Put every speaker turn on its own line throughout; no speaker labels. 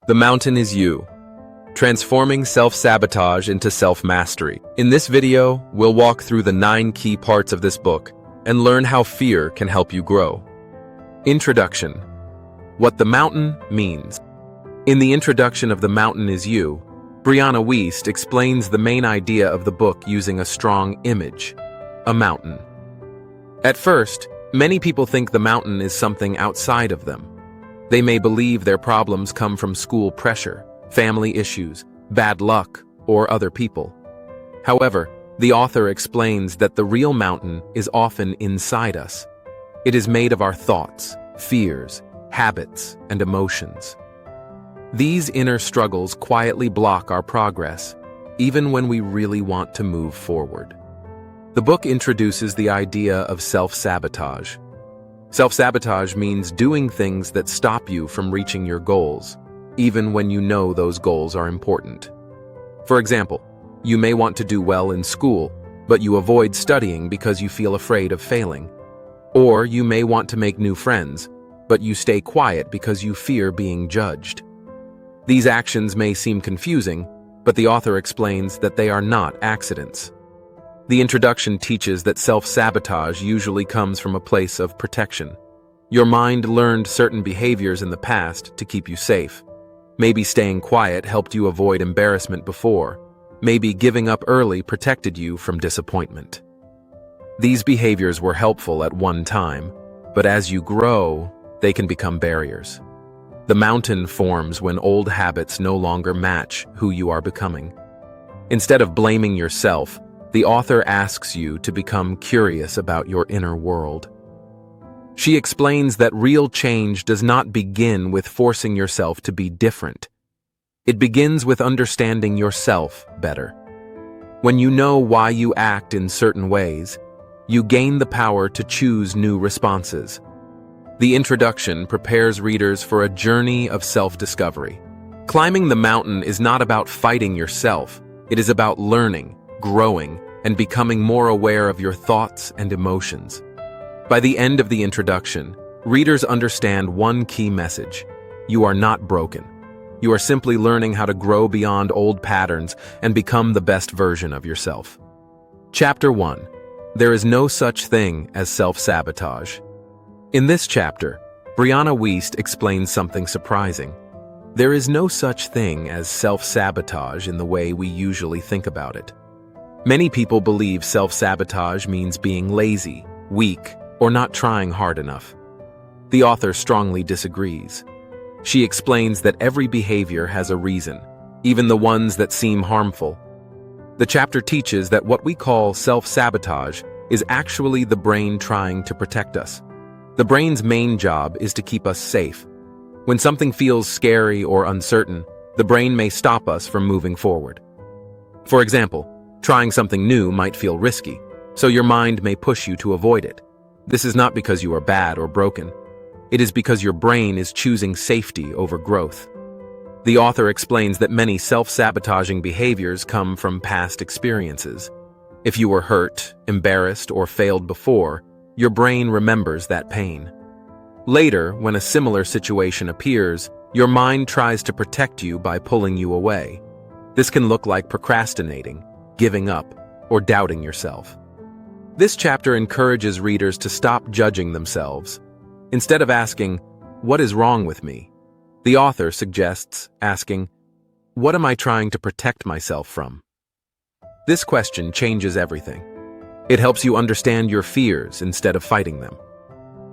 The mountain is you. Transforming self-sabotage into self-mastery. In this video, we'll walk through the 9 key parts of this book and learn how fear can help you grow. Introduction. What the mountain means. In the introduction of The Mountain is You, Brianna Wiest explains the main idea of the book using a strong image, a mountain. At first, many people think the mountain is something outside of them. They may believe their problems come from school pressure, family issues, bad luck, or other people. However, the author explains that the real mountain is often inside us. It is made of our thoughts, fears, habits, and emotions. These inner struggles quietly block our progress, even when we really want to move forward. The book introduces the idea of self-sabotage. Self-sabotage means doing things that stop you from reaching your goals, even when you know those goals are important. For example, you may want to do well in school, but you avoid studying because you feel afraid of failing. Or you may want to make new friends, but you stay quiet because you fear being judged. These actions may seem confusing, but the author explains that they are not accidents. The introduction teaches that self-sabotage usually comes from a place of protection. Your mind learned certain behaviors in the past to keep you safe. Maybe staying quiet helped you avoid embarrassment before. Maybe giving up early protected you from disappointment. These behaviors were helpful at one time, but as you grow, they can become barriers. The mountain forms when old habits no longer match who you are becoming. Instead of blaming yourself, the author asks you to become curious about your inner world. She explains that real change does not begin with forcing yourself to be different. It begins with understanding yourself better. When you know why you act in certain ways, you gain the power to choose new responses. The introduction prepares readers for a journey of self-discovery. Climbing the mountain is not about fighting yourself. It is about learning, growing, and becoming more aware of your thoughts and emotions. By the end of the introduction, readers understand one key message. You are not broken. You are simply learning how to grow beyond old patterns and become the best version of yourself. Chapter 1. There is no such thing as self-sabotage. In this chapter, Brianna Wiest explains something surprising. There is no such thing as self-sabotage in the way we usually think about it. Many people believe self-sabotage means being lazy, weak, or not trying hard enough. The author strongly disagrees. She explains that every behavior has a reason, even the ones that seem harmful. The chapter teaches that what we call self-sabotage is actually the brain trying to protect us. The brain's main job is to keep us safe. When something feels scary or uncertain, the brain may stop us from moving forward. For example, trying something new might feel risky, so your mind may push you to avoid it. This is not because you are bad or broken. It is because your brain is choosing safety over growth. The author explains that many self-sabotaging behaviors come from past experiences. If you were hurt, embarrassed, or failed before, your brain remembers that pain. Later, when a similar situation appears, your mind tries to protect you by pulling you away. This can look like procrastinating, giving up, or doubting yourself. This chapter encourages readers to stop judging themselves. Instead of asking, "What is wrong with me?" the author suggests asking, "What am I trying to protect myself from?" This question changes everything. It helps you understand your fears instead of fighting them.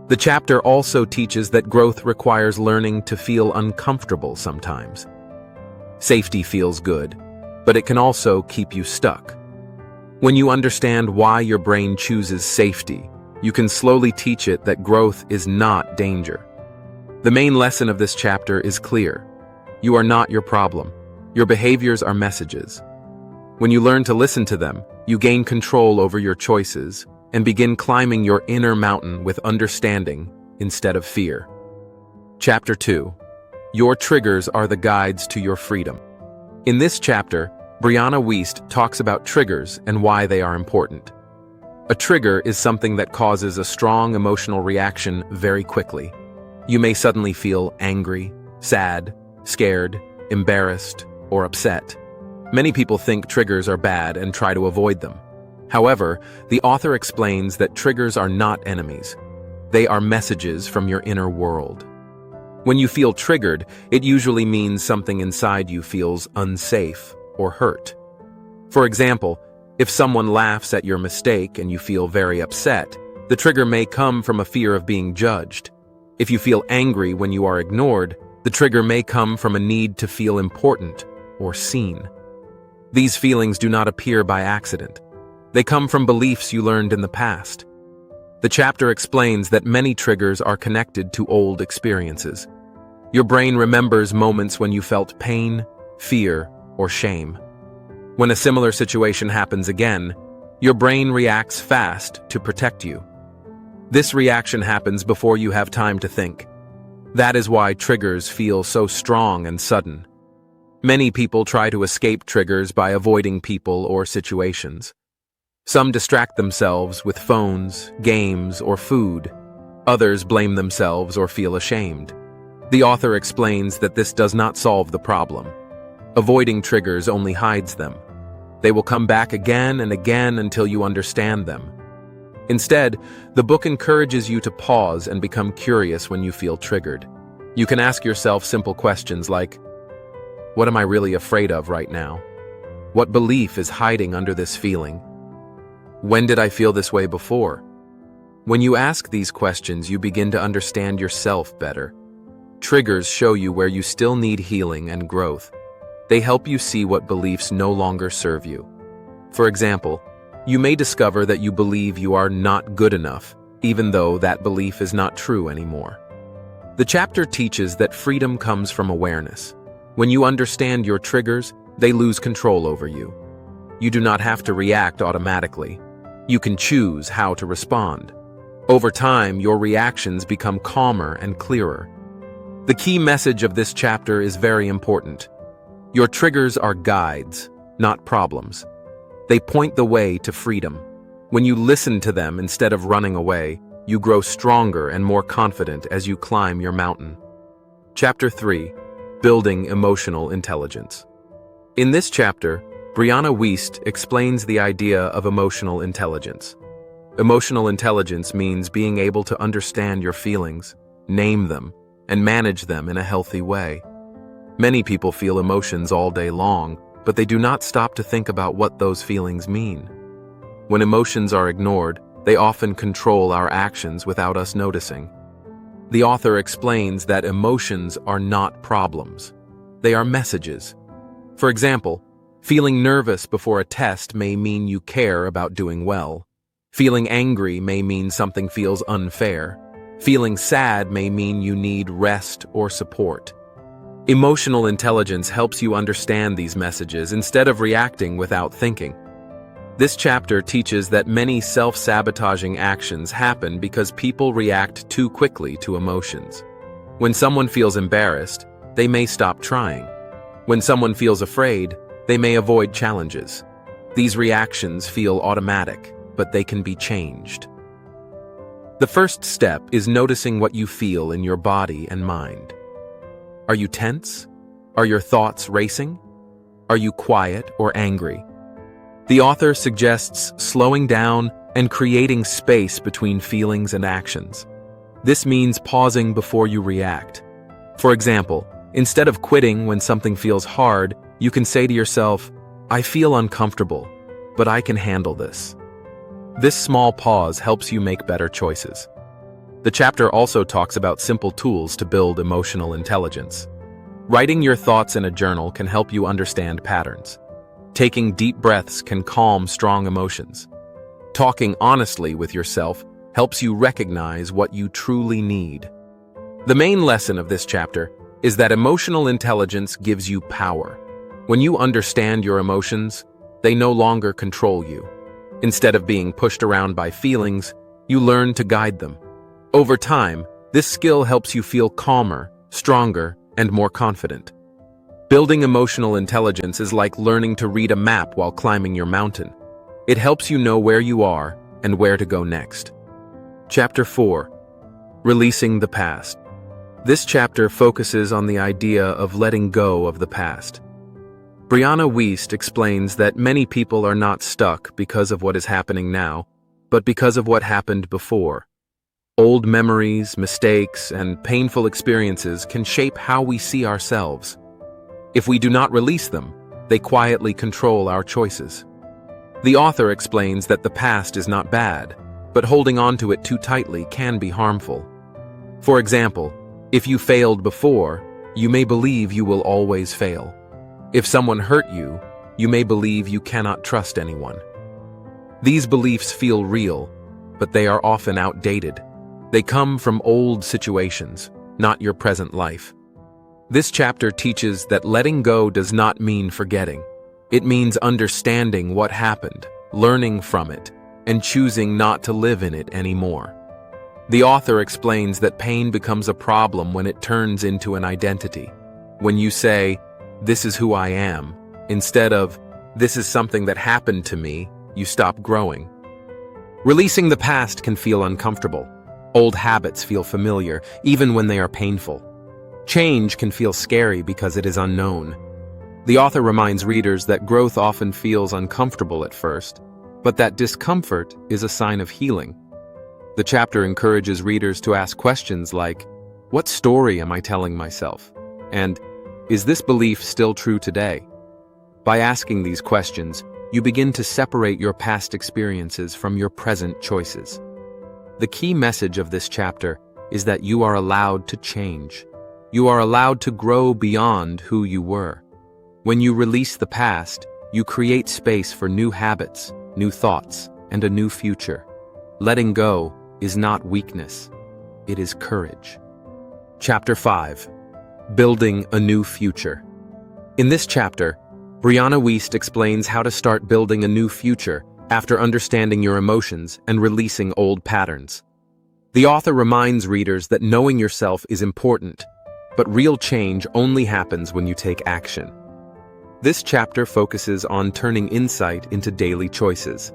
The chapter also teaches that growth requires learning to feel uncomfortable sometimes. Safety feels good, but it can also keep you stuck. When you understand why your brain chooses safety, you can slowly teach it that growth is not danger. The main lesson of this chapter is clear. You are not your problem. Your behaviors are messages. When you learn to listen to them, you gain control over your choices and begin climbing your inner mountain with understanding instead of fear. Chapter 2. Your triggers are the guides to your freedom. In this chapter, Brianna Wiest talks about triggers and why they are important. A trigger is something that causes a strong emotional reaction very quickly. You may suddenly feel angry, sad, scared, embarrassed, or upset. Many people think triggers are bad and try to avoid them. However, the author explains that triggers are not enemies. They are messages from your inner world. When you feel triggered, it usually means something inside you feels unsafe or hurt. For example, if someone laughs at your mistake and you feel very upset, the trigger may come from a fear of being judged. If you feel angry when you are ignored, the trigger may come from a need to feel important or seen. These feelings do not appear by accident. They come from beliefs you learned in the past. The chapter explains that many triggers are connected to old experiences. Your brain remembers moments when you felt pain, fear, or shame. When a similar situation happens again, your brain reacts fast to protect you. This reaction happens before you have time to think. That is why triggers feel so strong and sudden. Many people try to escape triggers by avoiding people or situations. Some distract themselves with phones, games, or food. Others blame themselves or feel ashamed. The author explains that this does not solve the problem. Avoiding triggers only hides them. They will come back again and again until you understand them. Instead, the book encourages you to pause and become curious when you feel triggered. You can ask yourself simple questions like, what am I really afraid of right now? What belief is hiding under this feeling? When did I feel this way before? When you ask these questions, you begin to understand yourself better. Triggers show you where you still need healing and growth. They help you see what beliefs no longer serve you. For example, you may discover that you believe you are not good enough, even though that belief is not true anymore. The chapter teaches that freedom comes from awareness. When you understand your triggers, they lose control over you. You do not have to react automatically. You can choose how to respond. Over time, your reactions become calmer and clearer. The key message of this chapter is very important. Your triggers are guides, not problems. They point the way to freedom. When you listen to them instead of running away, you grow stronger and more confident as you climb your mountain. Chapter 3. Building Emotional Intelligence. In this chapter, Brianna Wiest explains the idea of emotional intelligence. Emotional intelligence means being able to understand your feelings, name them, and manage them in a healthy way. Many people feel emotions all day long, but they do not stop to think about what those feelings mean. When emotions are ignored, they often control our actions without us noticing. The author explains that emotions are not problems. They are messages. For example, feeling nervous before a test may mean you care about doing well. Feeling angry may mean something feels unfair. Feeling sad may mean you need rest or support. Emotional intelligence helps you understand these messages instead of reacting without thinking. This chapter teaches that many self-sabotaging actions happen because people react too quickly to emotions. When someone feels embarrassed, they may stop trying. When someone feels afraid, they may avoid challenges. These reactions feel automatic, but they can be changed. The first step is noticing what you feel in your body and mind. Are you tense? Are your thoughts racing? Are you quiet or angry? The author suggests slowing down and creating space between feelings and actions. This means pausing before you react. For example, instead of quitting when something feels hard, you can say to yourself, I feel uncomfortable, but I can handle this. This small pause helps you make better choices. The chapter also talks about simple tools to build emotional intelligence. Writing your thoughts in a journal can help you understand patterns. Taking deep breaths can calm strong emotions. Talking honestly with yourself helps you recognize what you truly need. The main lesson of this chapter is that emotional intelligence gives you power. When you understand your emotions, they no longer control you. Instead of being pushed around by feelings, you learn to guide them. Over time, this skill helps you feel calmer, stronger, and more confident. Building emotional intelligence is like learning to read a map while climbing your mountain. It helps you know where you are and where to go next. Chapter 4. Releasing the Past. This chapter focuses on the idea of letting go of the past. Brianna Wiest explains that many people are not stuck because of what is happening now, but because of what happened before. Old memories, mistakes, and painful experiences can shape how we see ourselves. If we do not release them, they quietly control our choices. The author explains that the past is not bad, but holding on to it too tightly can be harmful. For example, if you failed before, you may believe you will always fail. If someone hurt you, you may believe you cannot trust anyone. These beliefs feel real, but they are often outdated. They come from old situations, not your present life. This chapter teaches that letting go does not mean forgetting. It means understanding what happened, learning from it, and choosing not to live in it anymore. The author explains that pain becomes a problem when it turns into an identity. When you say, "This is who I am," instead of, "This is something that happened to me," you stop growing. Releasing the past can feel uncomfortable. Old habits feel familiar, even when they are painful. Change can feel scary because it is unknown. The author reminds readers that growth often feels uncomfortable at first, but that discomfort is a sign of healing. The chapter encourages readers to ask questions like, "What story am I telling myself?" And, "Is this belief still true today?" By asking these questions, you begin to separate your past experiences from your present choices. The key message of this chapter is that you are allowed to change. You are allowed to grow beyond who you were. When you release the past, you create space for new habits, new thoughts, and a new future. Letting go is not weakness, it is courage. Chapter 5. Building a New Future. In this chapter, Brianna Wiest explains how to start building a new future after understanding your emotions and releasing old patterns. The author reminds readers that knowing yourself is important, but real change only happens when you take action. This chapter focuses on turning insight into daily choices.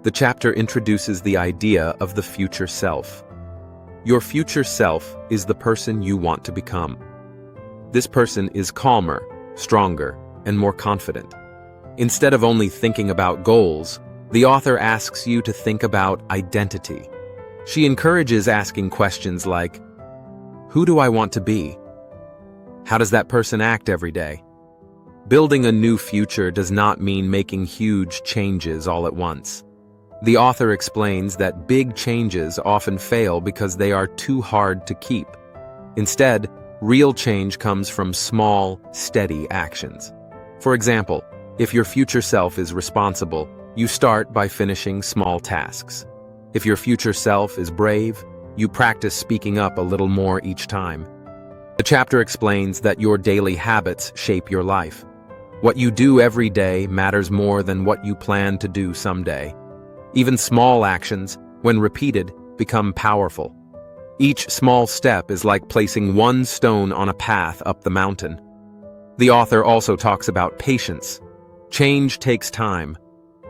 The chapter introduces the idea of the future self. Your future self is the person you want to become. This person is calmer, stronger, and more confident. Instead of only thinking about goals, the author asks you to think about identity. She encourages asking questions like, "Who do I want to be? How does that person act every day?" Building a new future does not mean making huge changes all at once. The author explains that big changes often fail because they are too hard to keep. Instead, real change comes from small, steady actions. For example, if your future self is responsible, you start by finishing small tasks. If your future self is brave, you practice speaking up a little more each time. The chapter explains that your daily habits shape your life. What you do every day matters more than what you plan to do someday. Even small actions, when repeated, become powerful. Each small step is like placing one stone on a path up the mountain. The author also talks about patience. Change takes time.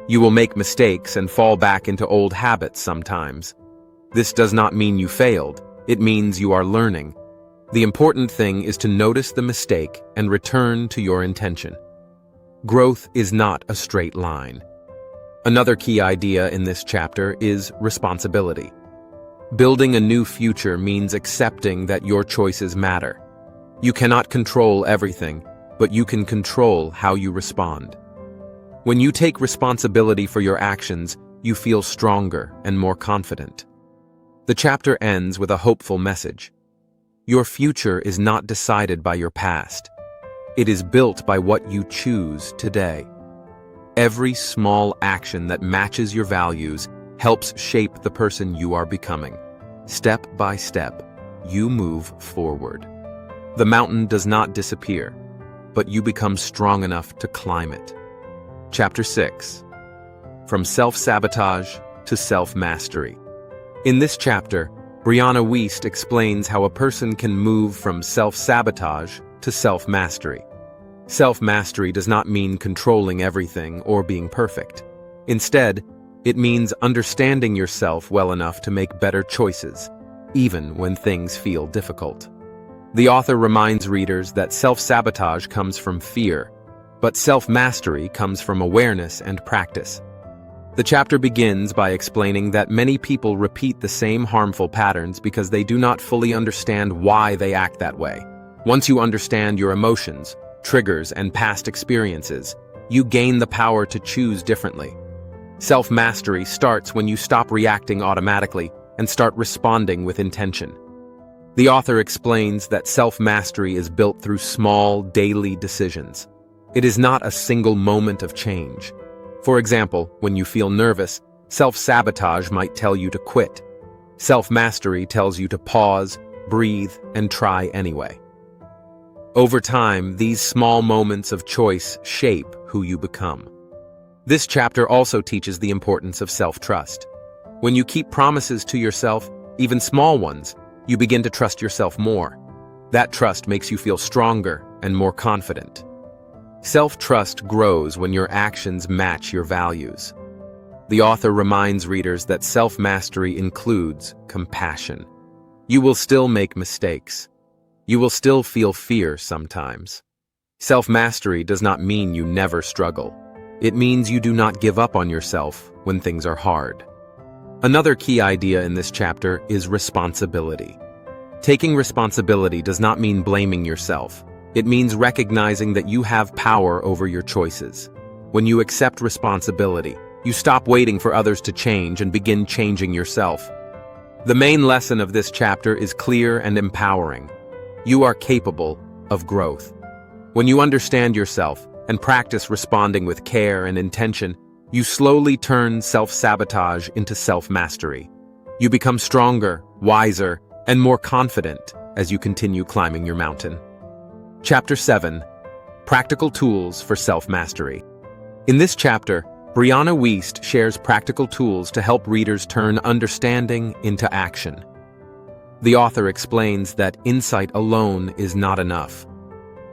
You will make mistakes and fall back into old habits sometimes. This does not mean you failed, it means you are learning. The important thing is to notice the mistake and return to your intention. Growth is not a straight line. Another key idea in this chapter is responsibility. Building a new future means accepting that your choices matter. You cannot control everything, but you can control how you respond. When you take responsibility for your actions, you feel stronger and more confident. The chapter ends with a hopeful message. Your future is not decided by your past. It is built by what you choose today. Every small action that matches your values helps shape the person you are becoming. Step by step, you move forward. The mountain does not disappear, but you become strong enough to climb it. Chapter 6. From self-sabotage to self-mastery. In this chapter, Brianna Wiest explains how a person can move from self-sabotage to self-mastery. Self-mastery does not mean controlling everything or being perfect. Instead, it means understanding yourself well enough to make better choices, even when things feel difficult. The author reminds readers that self-sabotage comes from fear, but self-mastery comes from awareness and practice. The chapter begins by explaining that many people repeat the same harmful patterns because they do not fully understand why they act that way. Once you understand your emotions, triggers, and past experiences, you gain the power to choose differently. Self-mastery starts when you stop reacting automatically and start responding with intention. The author explains that self-mastery is built through small, daily decisions. It is not a single moment of change. For example, when you feel nervous, self-sabotage might tell you to quit. Self-mastery tells you to pause, breathe, and try anyway. Over time, these small moments of choice shape who you become. This chapter also teaches the importance of self-trust. When you keep promises to yourself, even small ones, you begin to trust yourself more. That trust makes you feel stronger and more confident. Self-trust grows when your actions match your values. The author reminds readers that self-mastery includes compassion. You will still make mistakes. You will still feel fear sometimes. Self-mastery does not mean you never struggle. It means you do not give up on yourself when things are hard. Another key idea in this chapter is responsibility. Taking responsibility does not mean blaming yourself. It means recognizing that you have power over your choices. When you accept responsibility, you stop waiting for others to change and begin changing yourself. The main lesson of this chapter is clear and empowering. You are capable of growth. When you understand yourself and practice responding with care and intention, you slowly turn self-sabotage into self-mastery. You become stronger, wiser, and more confident as you continue climbing your mountain. Chapter 7. Practical Tools for Self-Mastery. In this chapter, Brianna Wiest shares practical tools to help readers turn understanding into action. The author explains that insight alone is not enough.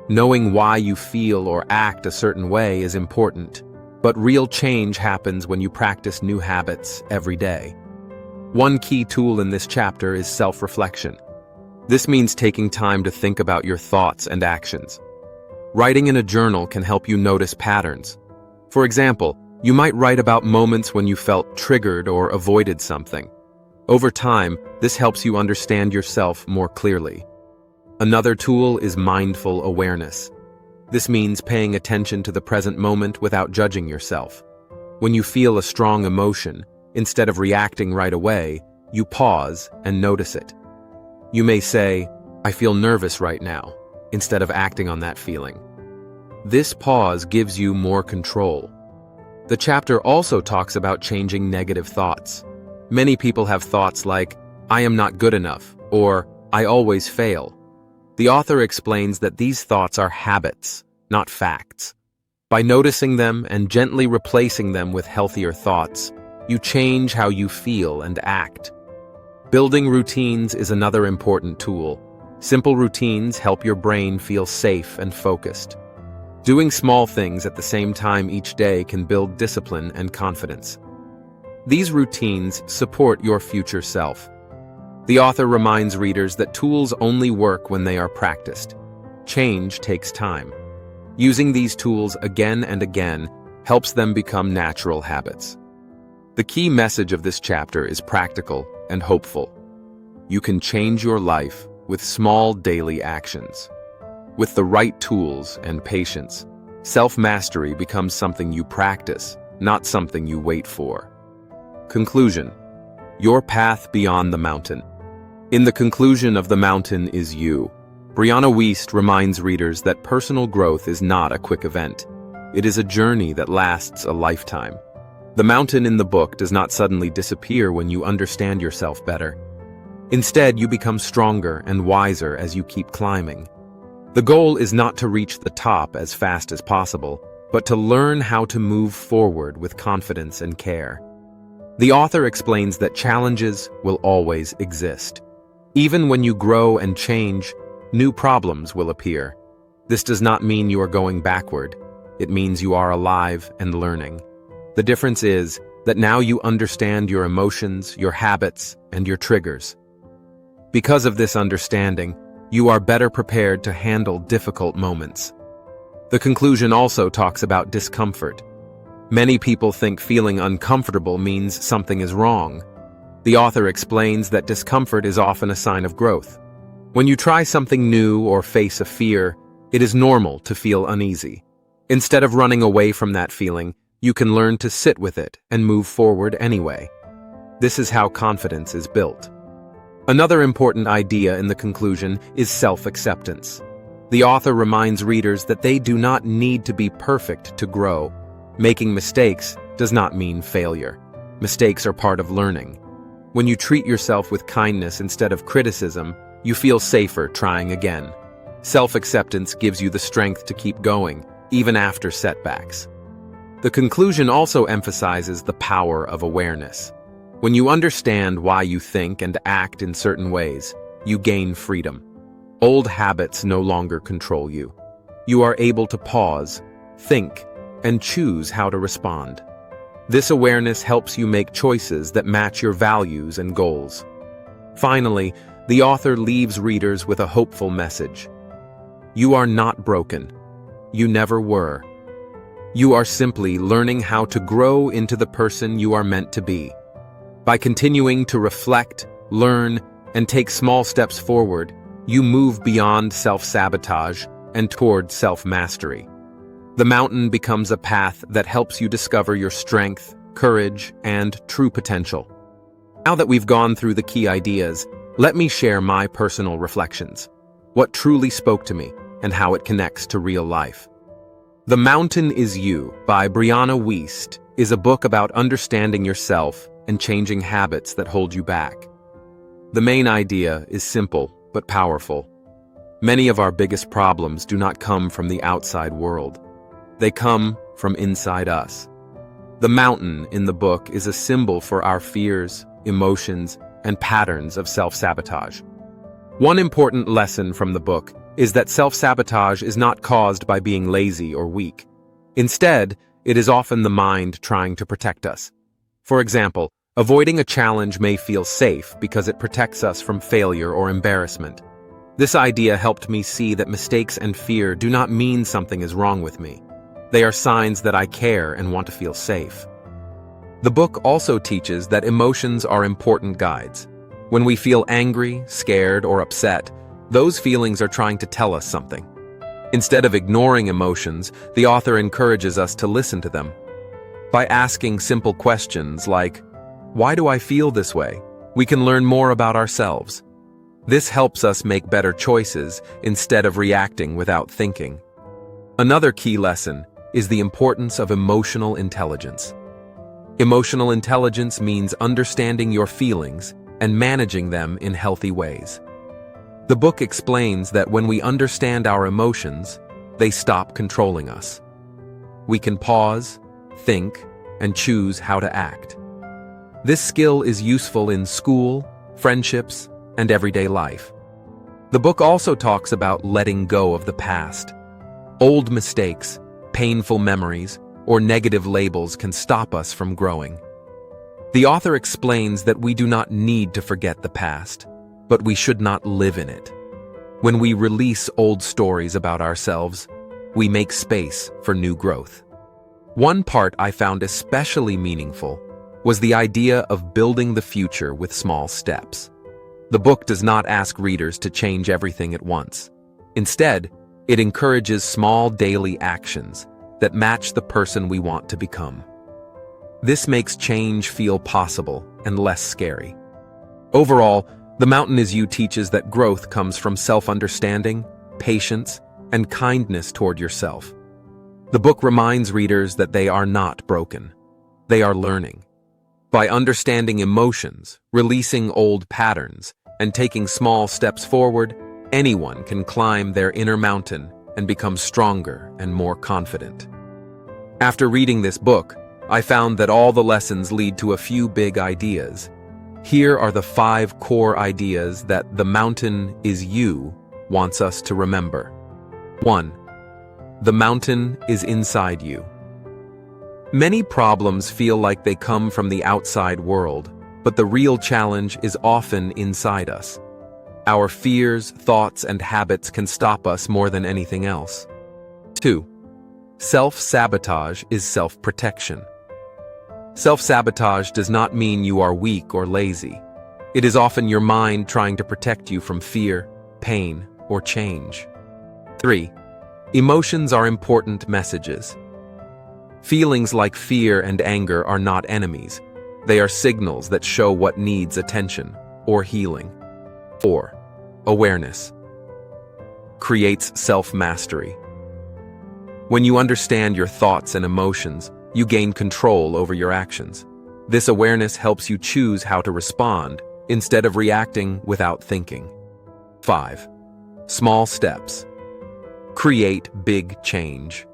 Knowing why you feel or act a certain way is important, but real change happens when you practice new habits every day. One key tool in this chapter is self-reflection. This means taking time to think about your thoughts and actions. Writing in a journal can help you notice patterns. For example, you might write about moments when you felt triggered or avoided something. Over time, this helps you understand yourself more clearly. Another tool is mindful awareness. This means paying attention to the present moment without judging yourself. When you feel a strong emotion, instead of reacting right away, you pause and notice it. You may say, "I feel nervous right now," instead of acting on that feeling. This pause gives you more control. The chapter also talks about changing negative thoughts. Many people have thoughts like, "I am not good enough," or "I always fail." The author explains that these thoughts are habits, not facts. By noticing them and gently replacing them with healthier thoughts, you change how you feel and act. Building routines is another important tool. Simple routines help your brain feel safe and focused. Doing small things at the same time each day can build discipline and confidence. These routines support your future self. The author reminds readers that tools only work when they are practiced. Change takes time. Using these tools again and again helps them become natural habits. The key message of this chapter is practical and hopeful. You can change your life with small daily actions. With the right tools and patience, self-mastery becomes something you practice, not something you wait for. Conclusion. Your path beyond the mountain. In the conclusion of The Mountain is You, Brianna Wiest reminds readers that personal growth is not a quick event. It is a journey that lasts a lifetime. The mountain in the book does not suddenly disappear when you understand yourself better. Instead, you become stronger and wiser as you keep climbing. The goal is not to reach the top as fast as possible, but to learn how to move forward with confidence and care. The author explains that challenges will always exist. Even when you grow and change, new problems will appear. This does not mean you are going backward. It means you are alive and learning. The difference is that now you understand your emotions, your habits, and your triggers. Because of this understanding, you are better prepared to handle difficult moments. The conclusion also talks about discomfort. Many people think feeling uncomfortable means something is wrong. The author explains that discomfort is often a sign of growth. When you try something new or face a fear, it is normal to feel uneasy. Instead of running away from that feeling, you can learn to sit with it and move forward anyway. This is how confidence is built. Another important idea in the conclusion is self-acceptance. The author reminds readers that they do not need to be perfect to grow. Making mistakes does not mean failure. Mistakes are part of learning. When you treat yourself with kindness instead of criticism, you feel safer trying again. Self-acceptance gives you the strength to keep going, even after setbacks. The conclusion also emphasizes the power of awareness. When you understand why you think and act in certain ways, you gain freedom. Old habits no longer control you. You are able to pause, think, and choose how to respond. This awareness helps you make choices that match your values and goals. Finally, the author leaves readers with a hopeful message. You are not broken. You never were. You are simply learning how to grow into the person you are meant to be. By continuing to reflect, learn, and take small steps forward, you move beyond self-sabotage and toward self-mastery. The mountain becomes a path that helps you discover your strength, courage, and true potential. Now that we've gone through the key ideas, let me share my personal reflections, what truly spoke to me, and how it connects to real life. The Mountain Is You by Brianna Wiest is a book about understanding yourself and changing habits that hold you back. The main idea is simple but powerful. Many of our biggest problems do not come from the outside world. They come from inside us. The mountain in the book is a symbol for our fears, emotions, and patterns of self-sabotage. One important lesson from the book is that self-sabotage is not caused by being lazy or weak. Instead, it is often the mind trying to protect us. For example, avoiding a challenge may feel safe because it protects us from failure or embarrassment. This idea helped me see that mistakes and fear do not mean something is wrong with me. They are signs that I care and want to feel safe. The book also teaches that emotions are important guides. When we feel angry, scared, or upset, those feelings are trying to tell us something. Instead of ignoring emotions, the author encourages us to listen to them. By asking simple questions like, "Why do I feel this way?" we can learn more about ourselves. This helps us make better choices instead of reacting without thinking. Another key lesson is the importance of emotional intelligence. Emotional intelligence means understanding your feelings and managing them in healthy ways. The book explains that when we understand our emotions, they stop controlling us. We can pause, think, and choose how to act. This skill is useful in school, friendships, and everyday life. The book also talks about letting go of the past. Old mistakes, painful memories, or negative labels can stop us from growing. The author explains that we do not need to forget the past, but we should not live in it. When we release old stories about ourselves, we make space for new growth. One part I found especially meaningful was the idea of building the future with small steps. The book does not ask readers to change everything at once. Instead, it encourages small daily actions that match the person we want to become. This makes change feel possible and less scary. Overall, The Mountain Is You teaches that growth comes from self-understanding, patience, and kindness toward yourself. The book reminds readers that they are not broken. They are learning. By understanding emotions, releasing old patterns, and taking small steps forward, anyone can climb their inner mountain and become stronger and more confident. After reading this book, I found that all the lessons lead to a few big ideas. Here are the 5 core ideas that The Mountain Is You wants us to remember. 1. The mountain is inside you. Many problems feel like they come from the outside world, but the real challenge is often inside us. Our fears, thoughts, and habits can stop us more than anything else. 2. Self-sabotage is self-protection. Self-sabotage does not mean you are weak or lazy. It is often your mind trying to protect you from fear, pain, or change. 3. Emotions are important messages. Feelings like fear and anger are not enemies. They are signals that show what needs attention or healing. 4. Awareness creates self-mastery. When you understand your thoughts and emotions, you gain control over your actions. This awareness helps you choose how to respond instead of reacting without thinking. 5. Small steps create big change.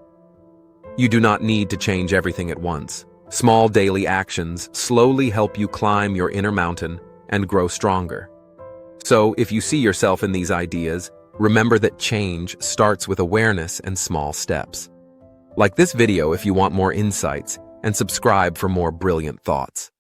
You do not need to change everything at once. Small daily actions slowly help you climb your inner mountain and grow stronger. So, if you see yourself in these ideas, remember that change starts with awareness and small steps. Like this video if you want more insights, and subscribe for more brilliant thoughts.